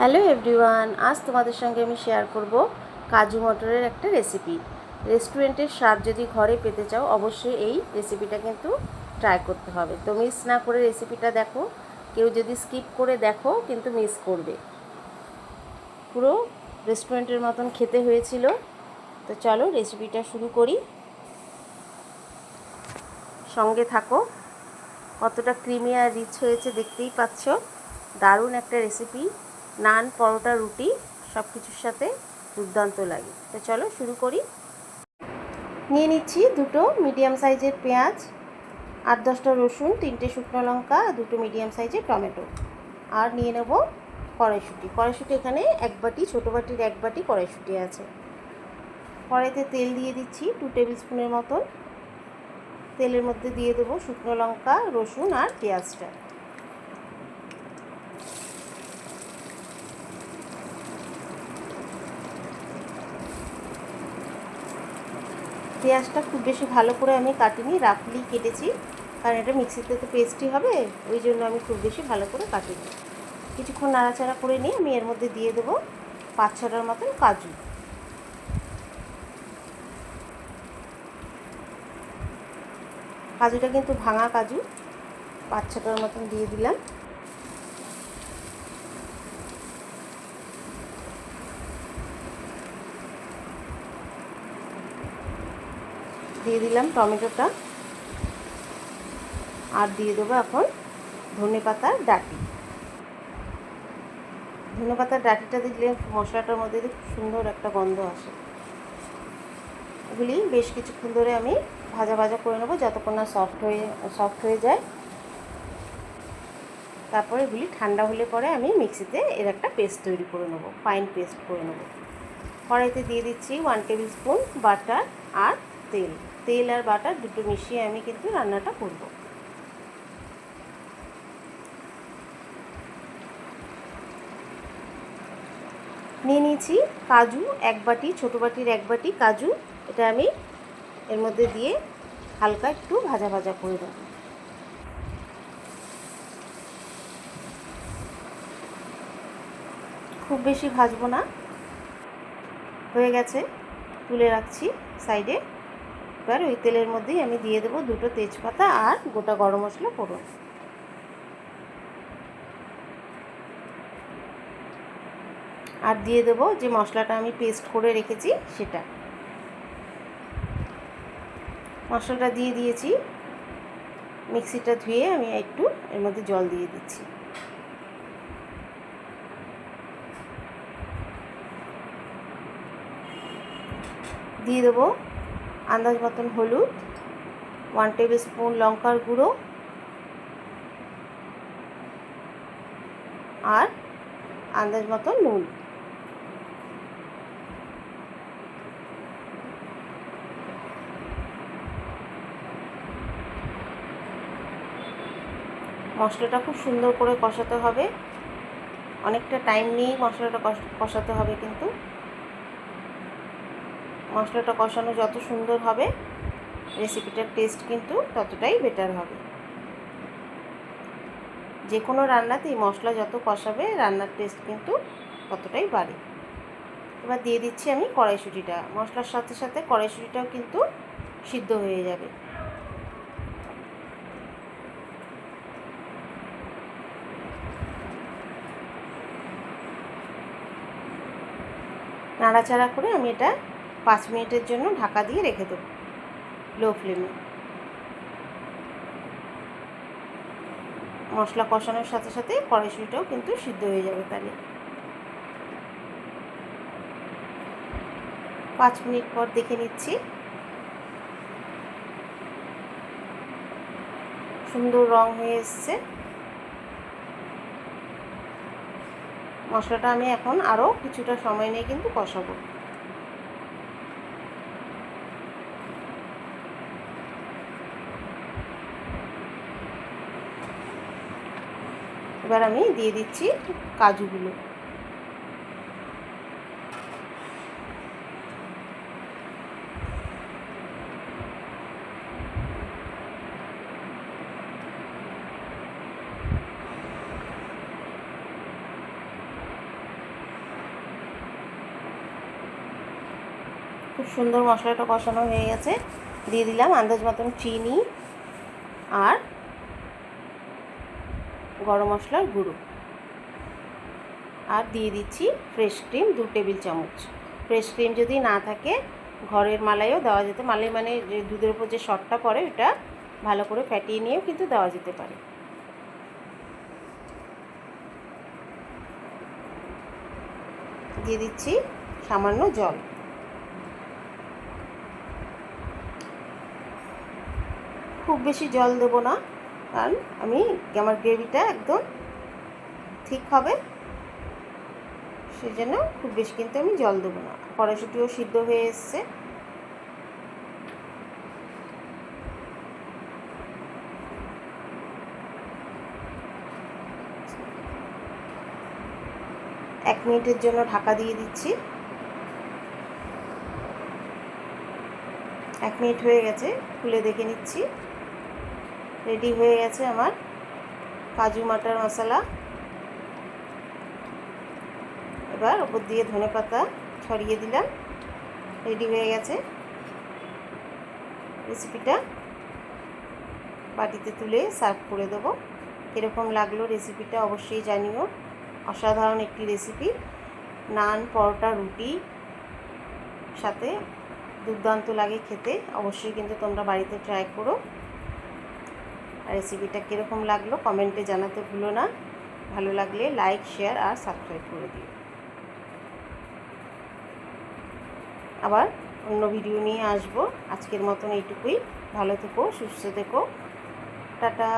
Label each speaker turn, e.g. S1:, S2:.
S1: Hello everyone, আজ তোমাদের সঙ্গে আমি শেয়ার করব কাজু মটরের একটা রেসিপি। রেস্টুরেন্টের স্বাদ যদি ঘরে পেতে চাও অবশ্যই এই রেসিপিটা কিন্তু ট্রাই করতে হবে। তো মিস না করে রেসিপিটা দেখো, কেউ যদি স্কিপ করে দেখো কিন্তু মিস করবে। পুরো রেস্টুরেন্টের মতন খেতে হয়েছিল। তো চলো রেসিপিটা শুরু করি, সঙ্গে থাকো। কতটা ক্রিমি আর রিচ হয়েছে দেখতেই পাচ্ছ। দারুণ একটা রেসিপি, নান, পরোটা, রুটি সব কিছুর সাথে দুর্দান্ত লাগে। তো চলো শুরু করি। নিয়ে নিচ্ছি দুটো মিডিয়াম সাইজের পেঁয়াজ, 8-10টা রসুন, 3টে শুকনো লঙ্কা, দুটো মিডিয়াম সাইজের টমেটো, আর নিয়ে নেব কড়াইশুঁটি। কড়াইশুঁটি এখানে এক বাটি, ছোটো বাটির এক বাটি কড়াইশুঁটি আছে। কড়াইতে তেল দিয়ে দিচ্ছি 2 টেবিল স্পুনের মতন। তেলের মধ্যে দিয়ে দেবো শুকনো লঙ্কা, রসুন আর পেঁয়াজটা। পেঁয়াজটা খুব বেশি ভালো করে আমি কাটিনি, রাফলি কেটেছি, কারণ এটা মিক্সিতে তো পেস্টই হবে, ওই জন্য আমি খুব বেশি ভালো করে কাটিনি। কিছুক্ষণ নাড়াচাড়া করে নিয়ে আমি এর মধ্যে দিয়ে দেবো 5-6টার মতন কাজু। কাজুটা কিন্তু ভাঙা কাজু, 5-6টার মতন দিয়ে দিলাম। দিয়ে দিলাম টমেটোটা, আর দিয়ে দেবো এখন ধনেপাতার ডাঁটি। ধনেপাতার ডাঁটিটা দিলে মশলাটার মধ্যে খুব সুন্দর একটা গন্ধ আসে। এগুলি বেশ কিছুক্ষণ ধরে আমি ভাজা ভাজা করে নেবো, যতক্ষণ না সফট হয়ে যায়। তারপরে এগুলি ঠান্ডা হলে পরে আমি মিক্সিতে এর একটা পেস্ট তৈরি করে নেবো, ফাইন পেস্ট করে নেবো। কড়াইতে দিয়ে দিচ্ছি 1 টেবিল স্পুন বাটার আর তেল। তেল আর বাটার দুটো মিশিয়ে আমি কিন্তু রান্নাটা করব। নিয়ে নিয়েছি কাজু এক বাটি, ছোটো বাটির এক বাটি কাজু। এটা আমি এর মধ্যে দিয়ে হালকা একটু ভাজা ভাজা করে দেবো। খুব বেশি ভাজবো না। হয়ে গেছে, তুলে রাখছি সাইডে। এবার ওই তেলের মধ্যেই আমি দিয়ে দেবো দুটো তেজপাতা আর গোটা গরম মশলা ফোড়ন। আর দিয়ে দেবো যে মশলাটা আমি পেস্ট করে রেখেছি সেটা। মশলাটা দিয়ে দিয়েছি, মিক্সিটা ধুয়ে আমি একটু এর মধ্যে জল দিয়ে দিচ্ছি। দিয়ে দেবো আন্দাজ মতন হলুদ, 1 টেবিল স্পুন লঙ্কার গুঁড়ো, আর আন্দাজ মতন নুন। মশলাটা খুব সুন্দর করে কষাতে হবে, অনেকটা টাইম নিয়েই মশলাটা কষাতে হবে। কিন্তু মশলাটা কষানো যত সুন্দর হবে রেসিপিটার টেস্ট কিন্তু ততটাই বেটার হবে। যে কোনো রান্নাতেই মশলা যত কষাবে রান্নার টেস্ট কিন্তু ততটাই বাড়ে। এবার দিয়ে দিচ্ছি আমি কড়াইশুঁটিটা। মশলার সাথে সাথে কড়াইশুঁটিটাও কিন্তু সিদ্ধ হয়ে যাবে। নাড়াচাড়া করে আমি এটা 5 মিনিটের জন্য ঢাকা দিয়ে রেখে দেবো লো ফ্লেমে। মশলা কষানোর সাথে সাথে কড়াইশুঁটিটাও কিন্তু সিদ্ধ হয়ে যাবে। তাহলে 5 মিনিট পর দেখে নিচ্ছি, সুন্দর রং হয়ে এসছে। মশলাটা আমি এখন আরও কিছুটা সময় নিয়ে কিন্তু কষাবো। এবার আমি দিয়ে দিচ্ছি কাজুগুলো। খুব সুন্দর মশলাটা কষানো হয়ে গেছে। দিয়ে দিলাম আন্দাজ মতন চিনি আর গরম মশলার গুঁড়ো, আর দিয়ে দিচ্ছি ফ্রেশ ক্রিম 2 টেবিল চামচ। ফ্রেশ ক্রিম যদি না থাকে ঘরের মালাইও দেওয়া যেতে, মালাই মানে যে দুধের উপর যে সরটা পড়ে ওটা ভালো করে ফ্যাটিয়ে নিয়েও কিন্তু দেওয়া যেতে পারে। দিয়ে দিচ্ছি সামান্য জল। খুব বেশি জল দেবো না, কারণ আমার গ্রেভিটা একদম ঠিক হবে, সেজন্য খুব বেশি কিন্তু আমি জল দেবো না। কড়াইশুঁটিও সিদ্ধ হয়ে এসছে। এক মিনিটের জন্য ঢাকা দিয়ে দিচ্ছি। 1 মিনিট হয়ে গেছে, খুলে দেখে নিচ্ছি। রেডি হয়ে গেছে আমার কাজু মাটার মশলা। এবার ওপর দিয়ে ধনেপাতা ছড়িয়ে দিলাম। রেডি হয়ে গেছে রেসিপিটা। বাটিতে তুলে সার্ভ করে দেবো। কীরকম লাগলো রেসিপিটা অবশ্যই জানিও। অসাধারণ একটি রেসিপি, নান, পরোটা, রুটি সাথে দুর্দান্ত লাগে খেতে। অবশ্যই কিন্তু তোমরা বাড়িতে ট্রাই করো। আর রেসিপিটা কীরকম লাগলো কমেন্টে জানাতে ভুলো না। ভালো লাগলে লাইক, শেয়ার আর সাবস্ক্রাইব করে দিও। আবার অন্য ভিডিও নিয়ে আসবো। আজকের মতন এইটুকুই। ভালো থেকো, সুস্থ থেকো, টাটা।